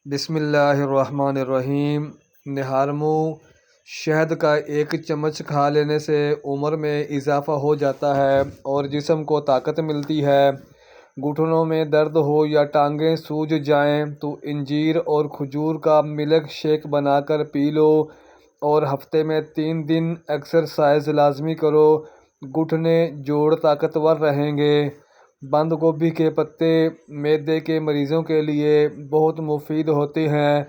بسم اللہ الرحمن الرحیم۔ نہارمو شہد کا 1 چمچ کھا لینے سے عمر میں اضافہ ہو جاتا ہے اور جسم کو طاقت ملتی ہے۔ گھٹنوں میں درد ہو یا ٹانگیں سوج جائیں تو انجیر اور کھجور کا ملک شیک بنا کر پی لو اور ہفتے میں 3 دن ایکسرسائز لازمی کرو، گھٹنے جوڑ طاقتور رہیں گے۔ بند گوبھی کے پتے معدے کے مریضوں کے لیے بہت مفید ہوتے ہیں،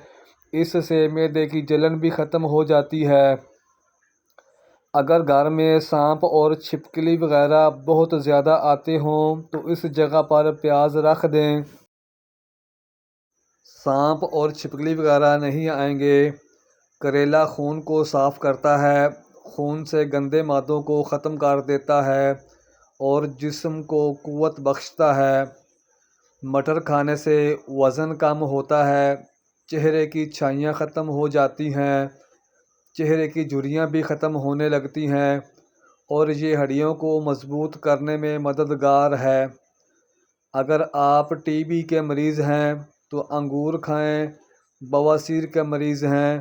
اس سے معدے کی جلن بھی ختم ہو جاتی ہے۔ اگر گھر میں سانپ اور چھپکلی وغیرہ بہت زیادہ آتے ہوں تو اس جگہ پر پیاز رکھ دیں۔ سانپ اور چھپکلی وغیرہ نہیں آئیں گے۔ کریلا خون کو صاف کرتا ہے، خون سے گندے مادوں کو ختم کر دیتا ہے اور جسم کو قوت بخشتا ہے۔ مٹر کھانے سے وزن کم ہوتا ہے، چہرے کی چھائیاں ختم ہو جاتی ہیں، چہرے کی جھریاں بھی ختم ہونے لگتی ہیں اور یہ ہڈیوں کو مضبوط کرنے میں مددگار ہے۔ اگر آپ ٹی بی کے مریض ہیں تو انگور کھائیں، بواسیر کے مریض ہیں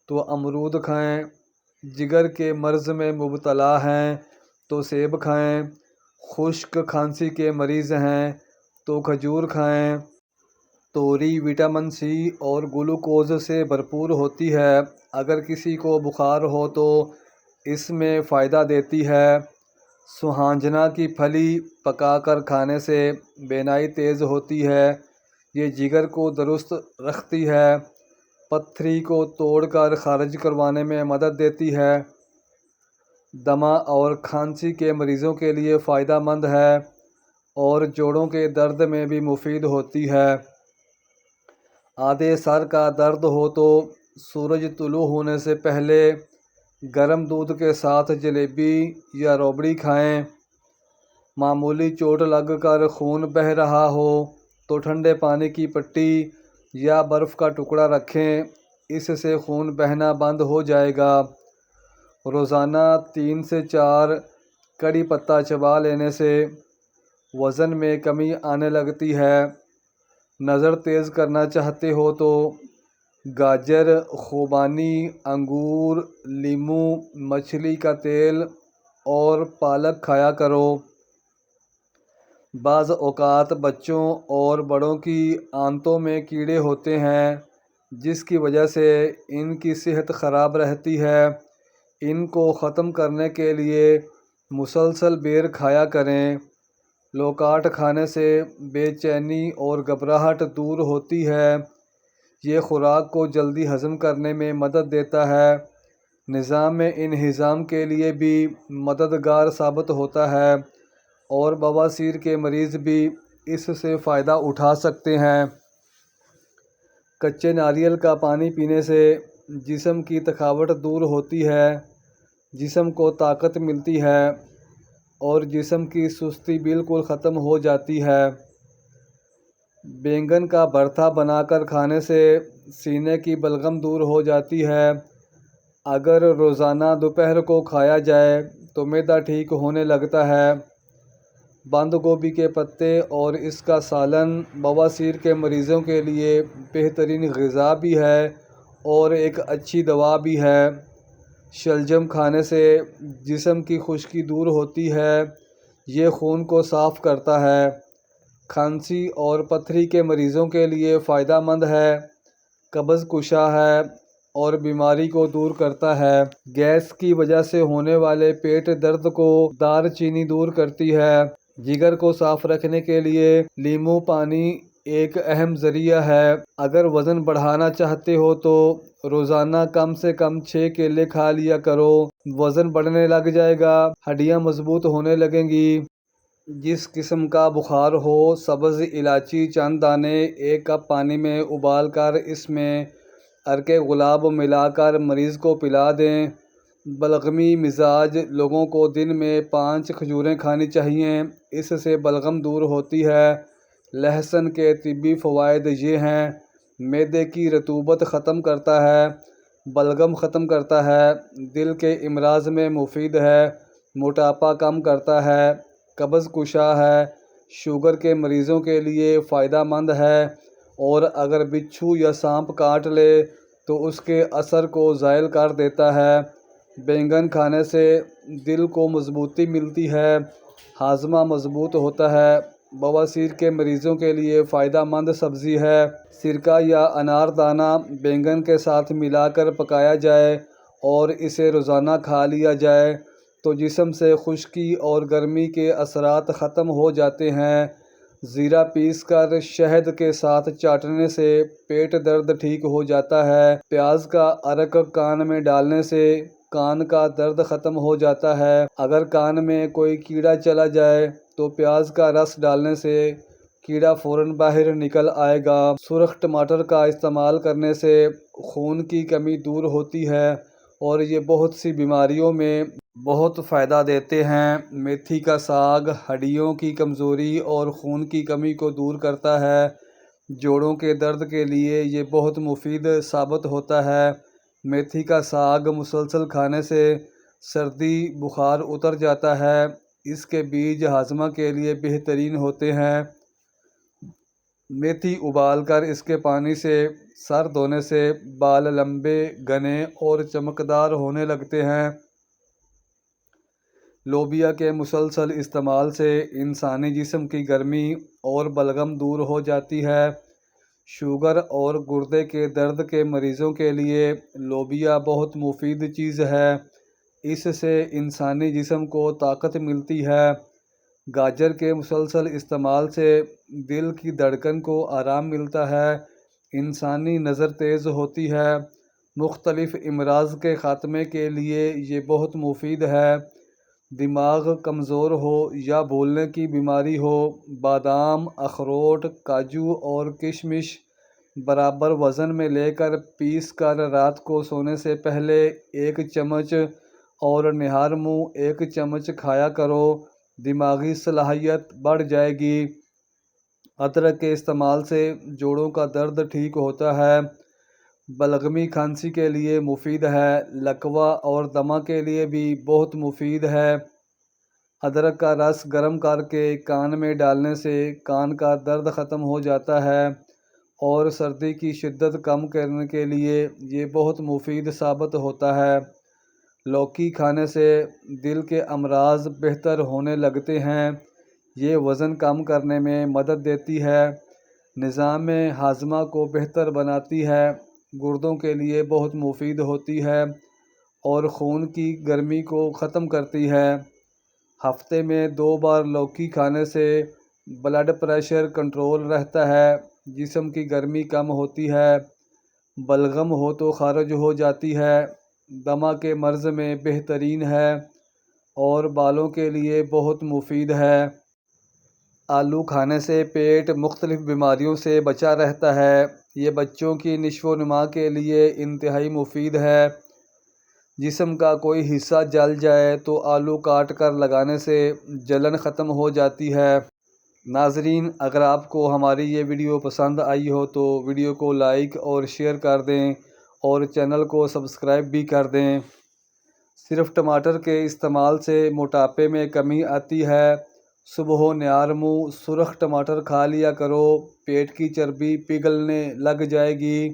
تو امرود کھائیں، جگر کے مرض میں مبتلا ہیں تو سیب کھائیں، خشک کھانسی کے مریض ہیں تو کھجور کھائیں۔ توری وٹامن سی اور گلوکوز سے بھرپور ہوتی ہے، اگر کسی کو بخار ہو تو اس میں فائدہ دیتی ہے۔ سوہانجنا کی پھلی پکا کر کھانے سے بینائی تیز ہوتی ہے، یہ جگر کو درست رکھتی ہے، پتھری کو توڑ کر خارج کروانے میں مدد دیتی ہے۔ دمہ اور کھانسی کے مریضوں کے لیے فائدہ مند ہے اور جوڑوں کے درد میں بھی مفید ہوتی ہے۔ آدھے سر کا درد ہو تو سورج طلوع ہونے سے پہلے گرم دودھ کے ساتھ جلیبی یا ربڑی کھائیں۔ معمولی چوٹ لگ کر خون بہہ رہا ہو تو ٹھنڈے پانی کی پٹی یا برف کا ٹکڑا رکھیں، اس سے خون بہنا بند ہو جائے گا۔ روزانہ 3 سے 4 کڑی پتہ چبا لینے سے وزن میں کمی آنے لگتی ہے۔ نظر تیز کرنا چاہتے ہو تو گاجر، خوبانی، انگور، لیموں، مچھلی کا تیل اور پالک کھایا کرو۔ بعض اوقات بچوں اور بڑوں کی آنتوں میں کیڑے ہوتے ہیں جس کی وجہ سے ان کی صحت خراب رہتی ہے۔ ان کو ختم کرنے کے لیے مسلسل بیر کھایا کریں۔ لوکاٹ کھانے سے بے چینی اور گھبراہٹ دور ہوتی ہے، یہ خوراک کو جلدی ہضم کرنے میں مدد دیتا ہے، نظام انہضام کے لیے بھی مددگار ثابت ہوتا ہے اور بواسیر کے مریض بھی اس سے فائدہ اٹھا سکتے ہیں۔ کچے ناریل کا پانی پینے سے جسم کی تھکاوٹ دور ہوتی ہے، جسم کو طاقت ملتی ہے اور جسم کی سستی بالکل ختم ہو جاتی ہے۔ بینگن کا بھرتا بنا کر کھانے سے سینے کی بلغم دور ہو جاتی ہے۔ اگر روزانہ دوپہر کو کھایا جائے تو معدہ ٹھیک ہونے لگتا ہے۔ بند گوبھی کے پتے اور اس کا سالن بواسیر کے مریضوں کے لیے بہترین غذا بھی ہے اور ایک اچھی دوا بھی ہے۔ شلجم کھانے سے جسم کی خشکی دور ہوتی ہے، یہ خون کو صاف کرتا ہے۔ کھانسی اور پتھری کے مریضوں کے لیے فائدہ مند ہے، قبض کشا ہے اور بیماری کو دور کرتا ہے۔ گیس کی وجہ سے ہونے والے پیٹ درد کو دار چینی دور کرتی ہے۔ جگر کو صاف رکھنے کے لیے لیموں پانی ایک اہم ذریعہ ہے۔ اگر وزن بڑھانا چاہتے ہو تو روزانہ کم سے کم 6 کیلے کھا لیا کرو، وزن بڑھنے لگ جائے گا، ہڈیاں مضبوط ہونے لگیں گی۔ جس قسم کا بخار ہو، سبز الائچی چند دانے 1 کپ پانی میں ابال کر اس میں عرق گلاب ملا کر مریض کو پلا دیں۔ بلغمی مزاج لوگوں کو دن میں 5 کھجوریں کھانی چاہئیں، اس سے بلغم دور ہوتی ہے۔ لہسن کے طبی فوائد یہ ہیں: معدے کی رطوبت ختم کرتا ہے، بلغم ختم کرتا ہے، دل کے امراض میں مفید ہے، موٹاپا کم کرتا ہے، قبض کشا ہے، شوگر کے مریضوں کے لیے فائدہ مند ہے اور اگر بچھو یا سانپ کاٹ لے تو اس کے اثر کو زائل کر دیتا ہے۔ بینگن کھانے سے دل کو مضبوطی ملتی ہے، ہاضمہ مضبوط ہوتا ہے، بواسیر کے مریضوں کے لیے فائدہ مند سبزی ہے۔ سرکہ یا انار دانہ بینگن کے ساتھ ملا کر پکایا جائے اور اسے روزانہ کھا لیا جائے تو جسم سے خشکی اور گرمی کے اثرات ختم ہو جاتے ہیں۔ زیرہ پیس کر شہد کے ساتھ چاٹنے سے پیٹ درد ٹھیک ہو جاتا ہے۔ پیاز کا عرق کان میں ڈالنے سے کان کا درد ختم ہو جاتا ہے۔ اگر کان میں کوئی کیڑا چلا جائے تو پیاز کا رس ڈالنے سے کیڑا فوراً باہر نکل آئے گا۔ سرخ ٹماٹر کا استعمال کرنے سے خون کی کمی دور ہوتی ہے اور یہ بہت سی بیماریوں میں بہت فائدہ دیتے ہیں۔ میتھی کا ساگ ہڈیوں کی کمزوری اور خون کی کمی کو دور کرتا ہے۔ جوڑوں کے درد کے لیے یہ بہت مفید ثابت ہوتا ہے۔ میتھی کا ساگ مسلسل کھانے سے سردی بخار اتر جاتا ہے۔ اس کے بیج ہاضمہ کے لیے بہترین ہوتے ہیں۔ میتھی ابال کر اس کے پانی سے سر دھونے سے بال لمبے، گھنے اور چمکدار ہونے لگتے ہیں۔ لوبیا کے مسلسل استعمال سے انسانی جسم کی گرمی اور بلغم دور ہو جاتی ہے۔ شوگر اور گردے کے درد کے مریضوں کے لیے لوبیا بہت مفید چیز ہے۔ اس سے انسانی جسم کو طاقت ملتی ہے۔ گاجر کے مسلسل استعمال سے دل کی دھڑکن کو آرام ملتا ہے۔ انسانی نظر تیز ہوتی ہے۔ مختلف امراض کے خاتمے کے لیے یہ بہت مفید ہے۔ دماغ کمزور ہو یا بھولنے کی بیماری ہو، بادام، اخروٹ، کاجو اور کشمش برابر وزن میں لے کر پیس کر رات کو سونے سے پہلے 1 چمچ اور نہار منہ 1 چمچ کھایا کرو، دماغی صلاحیت بڑھ جائے گی۔ ادرک کے استعمال سے جوڑوں کا درد ٹھیک ہوتا ہے۔ بلغمی کھانسی کے لیے مفید ہے۔ لکوہ اور دمہ کے لیے بھی بہت مفید ہے۔ ادرک کا رس گرم کر کے کان میں ڈالنے سے کان کا درد ختم ہو جاتا ہے اور سردی کی شدت کم کرنے کے لیے یہ بہت مفید ثابت ہوتا ہے۔ لوکی کھانے سے دل کے امراض بہتر ہونے لگتے ہیں۔ یہ وزن کم کرنے میں مدد دیتی ہے، نظام ہاضمہ کو بہتر بناتی ہے، گردوں کے لیے بہت مفید ہوتی ہے اور خون کی گرمی کو ختم کرتی ہے۔ ہفتے میں 2 بار لوکی کھانے سے بلڈ پریشر کنٹرول رہتا ہے، جسم کی گرمی کم ہوتی ہے، بلغم ہو تو خارج ہو جاتی ہے، دمہ کے مرض میں بہترین ہے اور بالوں کے لیے بہت مفید ہے۔ آلو کھانے سے پیٹ مختلف بیماریوں سے بچا رہتا ہے۔ یہ بچوں کی نشو و نما کے لیے انتہائی مفید ہے۔ جسم کا کوئی حصہ جل جائے تو آلو کاٹ کر لگانے سے جلن ختم ہو جاتی ہے۔ ناظرین، اگر آپ کو ہماری یہ ویڈیو پسند آئی ہو تو ویڈیو کو لائک اور شیئر کر دیں اور چینل کو سبسکرائب بھی کر دیں۔ صرف ٹماٹر کے استعمال سے موٹاپے میں کمی آتی ہے۔ صبح نہار منہ سرخ ٹماٹر کھا لیا کرو، پیٹ کی چربی پگھلنے لگ جائے گی۔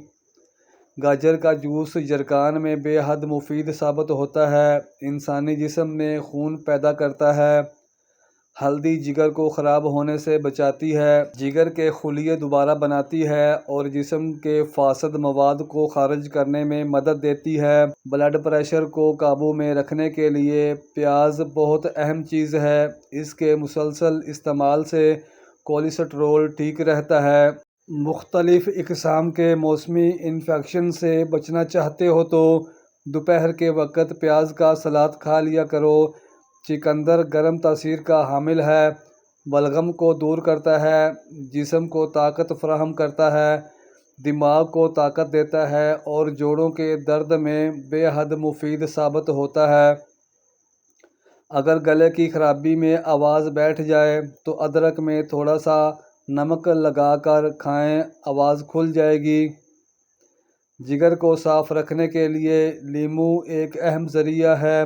گاجر کا جوس جرثقان میں بے حد مفید ثابت ہوتا ہے، انسانی جسم میں خون پیدا کرتا ہے۔ ہلدی جگر کو خراب ہونے سے بچاتی ہے، جگر کے خلیے دوبارہ بناتی ہے اور جسم کے فاسد مواد کو خارج کرنے میں مدد دیتی ہے۔ بلڈ پریشر کو قابو میں رکھنے کے لیے پیاز بہت اہم چیز ہے۔ اس کے مسلسل استعمال سے کولیسٹرول ٹھیک رہتا ہے۔ مختلف اقسام کے موسمی انفیکشن سے بچنا چاہتے ہو تو دوپہر کے وقت پیاز کا سلاد کھا لیا کرو۔ چقندر گرم تاثیر کا حامل ہے، بلغم کو دور کرتا ہے، جسم کو طاقت فراہم کرتا ہے، دماغ کو طاقت دیتا ہے اور جوڑوں کے درد میں بے حد مفید ثابت ہوتا ہے۔ اگر گلے کی خرابی میں آواز بیٹھ جائے تو ادرک میں تھوڑا سا نمک لگا کر کھائیں، آواز کھل جائے گی۔ جگر کو صاف رکھنے کے لیے لیموں ایک اہم ذریعہ ہے،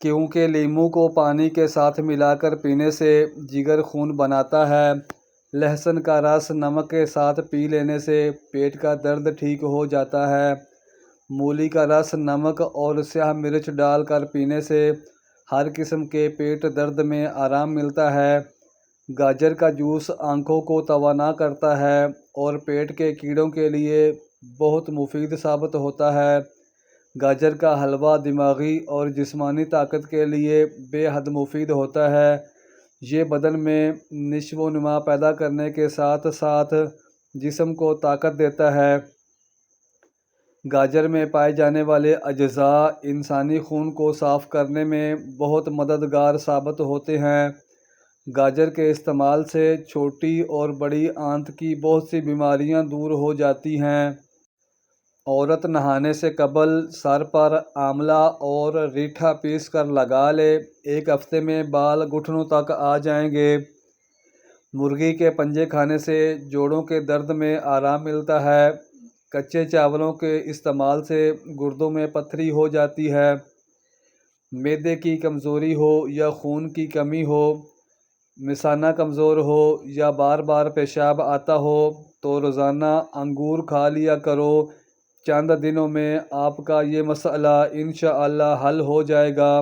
کیونکہ لیموں کو پانی کے ساتھ ملا کر پینے سے جگر خون بناتا ہے۔ لہسن کا رس نمک کے ساتھ پی لینے سے پیٹ کا درد ٹھیک ہو جاتا ہے۔ مولی کا رس نمک اور سیاہ مرچ ڈال کر پینے سے ہر قسم کے پیٹ درد میں آرام ملتا ہے۔ گاجر کا جوس آنکھوں کو توانا کرتا ہے اور پیٹ کے کیڑوں کے لیے بہت مفید ثابت ہوتا ہے۔ گاجر کا حلوہ دماغی اور جسمانی طاقت کے لیے بے حد مفید ہوتا ہے۔ یہ بدن میں نشو و نما پیدا کرنے کے ساتھ ساتھ جسم کو طاقت دیتا ہے۔ گاجر میں پائے جانے والے اجزاء انسانی خون کو صاف کرنے میں بہت مددگار ثابت ہوتے ہیں۔ گاجر کے استعمال سے چھوٹی اور بڑی آنت کی بہت سی بیماریاں دور ہو جاتی ہیں۔ عورت نہانے سے قبل سر پر آملہ اور ریٹھا پیس کر لگا لے، 1 ہفتے میں بال گھٹنوں تک آ جائیں گے۔ مرغی کے پنجے کھانے سے جوڑوں کے درد میں آرام ملتا ہے۔ کچے چاولوں کے استعمال سے گردوں میں پتھری ہو جاتی ہے۔ معدے کی کمزوری ہو یا خون کی کمی ہو، مثانہ کمزور ہو یا بار بار پیشاب آتا ہو تو روزانہ انگور کھا لیا کرو۔ چند دنوں میں آپ کا یہ مسئلہ انشاءاللہ حل ہو جائے گا۔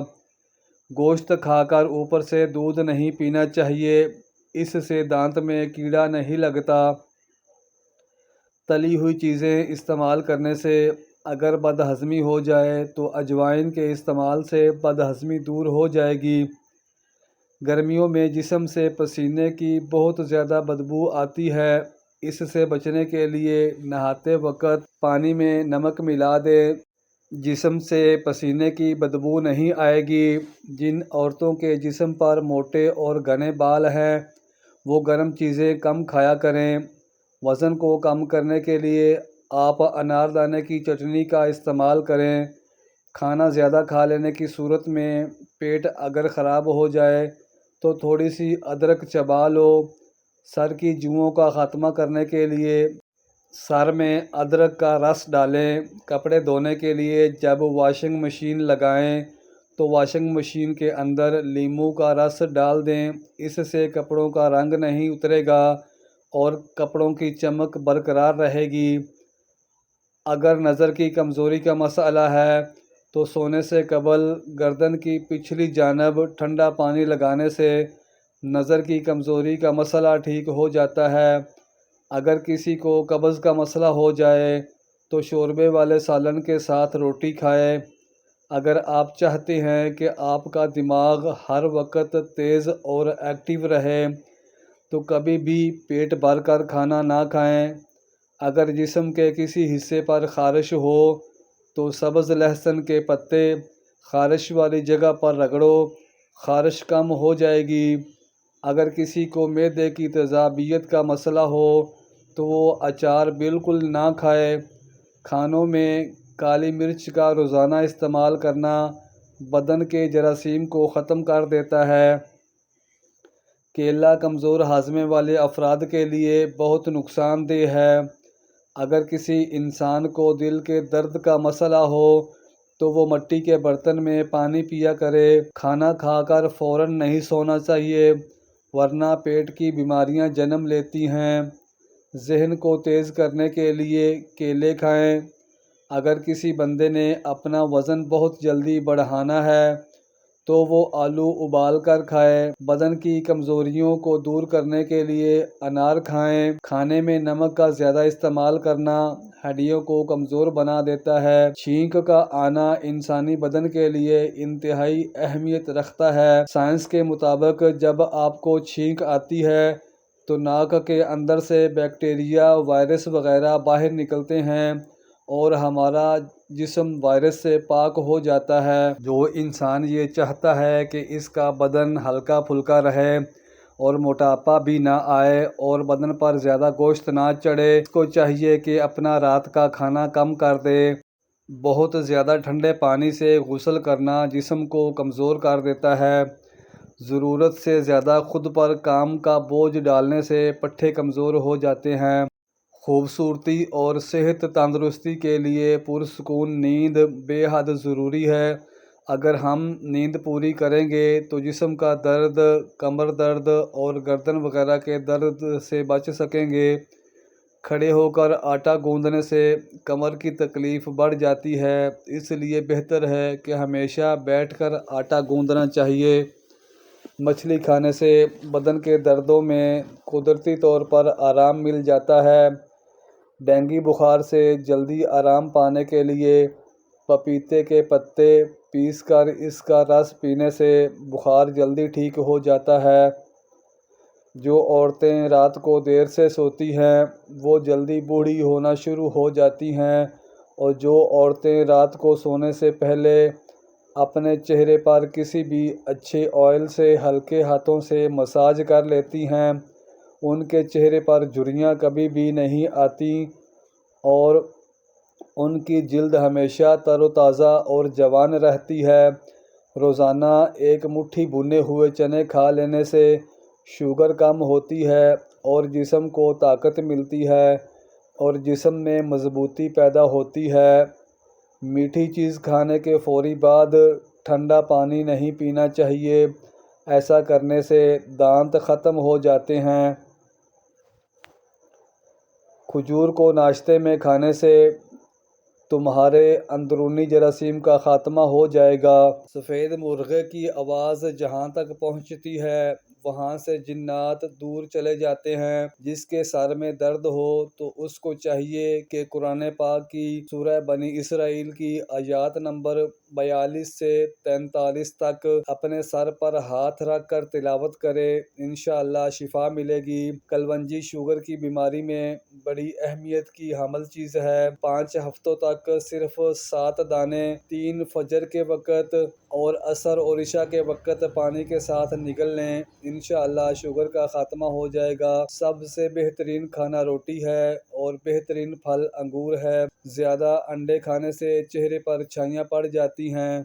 گوشت کھا کر اوپر سے دودھ نہیں پینا چاہیے، اس سے دانت میں کیڑا نہیں لگتا۔ تلی ہوئی چیزیں استعمال کرنے سے اگر بد ہضمی ہو جائے تو اجوائن کے استعمال سے بد ہضمی دور ہو جائے گی۔ گرمیوں میں جسم سے پسینے کی بہت زیادہ بدبو آتی ہے، اس سے بچنے کے لیے نہاتے وقت پانی میں نمک ملا دیں، جسم سے پسینے کی بدبو نہیں آئے گی۔ جن عورتوں کے جسم پر موٹے اور گھنے بال ہیں وہ گرم چیزیں کم کھایا کریں۔ وزن کو کم کرنے کے لیے آپ اناردانے کی چٹنی کا استعمال کریں۔ کھانا زیادہ کھا لینے کی صورت میں پیٹ اگر خراب ہو جائے تو تھوڑی سی ادرک چبا لو۔ سر کی جوؤں کا خاتمہ کرنے کے لیے سر میں ادرک کا رس ڈالیں۔ کپڑے دھونے کے لیے جب واشنگ مشین لگائیں تو واشنگ مشین کے اندر لیموں کا رس ڈال دیں، اس سے کپڑوں کا رنگ نہیں اترے گا اور کپڑوں کی چمک برقرار رہے گی۔ اگر نظر کی کمزوری کا مسئلہ ہے تو سونے سے قبل گردن کی پچھلی جانب ٹھنڈا پانی لگانے سے نظر کی کمزوری کا مسئلہ ٹھیک ہو جاتا ہے۔ اگر کسی کو قبض کا مسئلہ ہو جائے تو شوربے والے سالن کے ساتھ روٹی کھائے۔ اگر آپ چاہتے ہیں کہ آپ کا دماغ ہر وقت تیز اور ایکٹیو رہے تو کبھی بھی پیٹ بھر کر کھانا نہ کھائیں۔ اگر جسم کے کسی حصے پر خارش ہو تو سبز لہسن کے پتے خارش والی جگہ پر رگڑو، خارش کم ہو جائے گی۔ اگر کسی کو معدے کی تیزابیت کا مسئلہ ہو تو وہ اچار بالکل نہ کھائے۔ کھانوں میں کالی مرچ کا روزانہ استعمال کرنا بدن کے جراثیم کو ختم کر دیتا ہے۔ کیلا کمزور ہاضمے والے افراد کے لیے بہت نقصان دہ ہے۔ اگر کسی انسان کو دل کے درد کا مسئلہ ہو تو وہ مٹی کے برتن میں پانی پیا کرے۔ کھانا کھا کر فوراً نہیں سونا چاہیے ورنہ پیٹ کی بیماریاں جنم لیتی ہیں۔ ذہن کو تیز کرنے کے لیے کیلے کھائیں۔ اگر کسی بندے نے اپنا وزن بہت جلدی بڑھانا ہے تو وہ آلو ابال کر کھائے۔ بدن کی کمزوریوں کو دور کرنے کے لیے انار کھائیں۔ کھانے میں نمک کا زیادہ استعمال کرنا ہڈیوں کو کمزور بنا دیتا ہے۔ چھینک کا آنا انسانی بدن کے لیے انتہائی اہمیت رکھتا ہے۔ سائنس کے مطابق جب آپ کو چھینک آتی ہے تو ناک کے اندر سے بیکٹیریا، وائرس وغیرہ باہر نکلتے ہیں اور ہمارا جسم وائرس سے پاک ہو جاتا ہے۔ جو انسان یہ چاہتا ہے کہ اس کا بدن ہلکا پھلکا رہے اور موٹاپا بھی نہ آئے اور بدن پر زیادہ گوشت نہ چڑھے، اس کو چاہیے کہ اپنا رات کا کھانا کم کر دے۔ بہت زیادہ ٹھنڈے پانی سے غسل کرنا جسم کو کمزور کر دیتا ہے۔ ضرورت سے زیادہ خود پر کام کا بوجھ ڈالنے سے پٹھے کمزور ہو جاتے ہیں۔ خوبصورتی اور صحت تندرستی کے لیے پرسکون نیند بے حد ضروری ہے۔ اگر ہم نیند پوری کریں گے تو جسم کا درد، کمر درد اور گردن وغیرہ کے درد سے بچ سکیں گے۔ کھڑے ہو کر آٹا گوندنے سے کمر کی تکلیف بڑھ جاتی ہے، اس لیے بہتر ہے کہ ہمیشہ بیٹھ کر آٹا گوندنا چاہیے۔ مچھلی کھانے سے بدن کے دردوں میں قدرتی طور پر آرام مل جاتا ہے۔ ڈینگی بخار سے جلدی آرام پانے کے لیے پپیتے کے پتے پیس کر اس کا رس پینے سے بخار جلدی ٹھیک ہو جاتا ہے۔ جو عورتیں رات کو دیر سے سوتی ہیں وہ جلدی بوڑھی ہونا شروع ہو جاتی ہیں، اور جو عورتیں رات کو سونے سے پہلے اپنے چہرے پر کسی بھی اچھے آئل سے ہلکے ہاتھوں سے مساج کر لیتی ہیں ان کے چہرے پر جھریاں کبھی بھی نہیں آتی اور ان کی جلد ہمیشہ تر و تازہ اور جوان رہتی ہے۔ روزانہ ایک مٹھی بھنے ہوئے چنے کھا لینے سے شوگر کم ہوتی ہے اور جسم کو طاقت ملتی ہے اور جسم میں مضبوطی پیدا ہوتی ہے۔ میٹھی چیز کھانے کے فوری بعد ٹھنڈا پانی نہیں پینا چاہیے، ایسا کرنے سے دانت ختم ہو جاتے ہیں۔ کھجور کو ناشتے میں کھانے سے تمہارے اندرونی جراثیم کا خاتمہ ہو جائے گا۔ سفید مرغے کی آواز جہاں تک پہنچتی ہے وہاں سے جنات دور چلے جاتے ہیں۔ جس کے سر میں درد ہو تو اس کو چاہیے کہ قرآن پاک کی سورہ بنی اسرائیل کی آیات نمبر 42 سے 43 تک اپنے سر پر ہاتھ رکھ کر تلاوت کرے، انشاءاللہ شفا ملے گی۔ کلونجی شوگر کی بیماری میں بڑی اہمیت کی حامل چیز ہے۔ 5 ہفتوں تک صرف 7 دانے 3 فجر کے وقت اور عصر اور عشاء کے وقت پانی کے ساتھ نگل لیں، انشاءاللہ شوگر کا خاتمہ ہو جائے گا۔ سب سے بہترین کھانا روٹی ہے اور بہترین پھل انگور ہے۔ زیادہ انڈے کھانے سے چہرے پر چھائیاں پڑ جاتی ہیں۔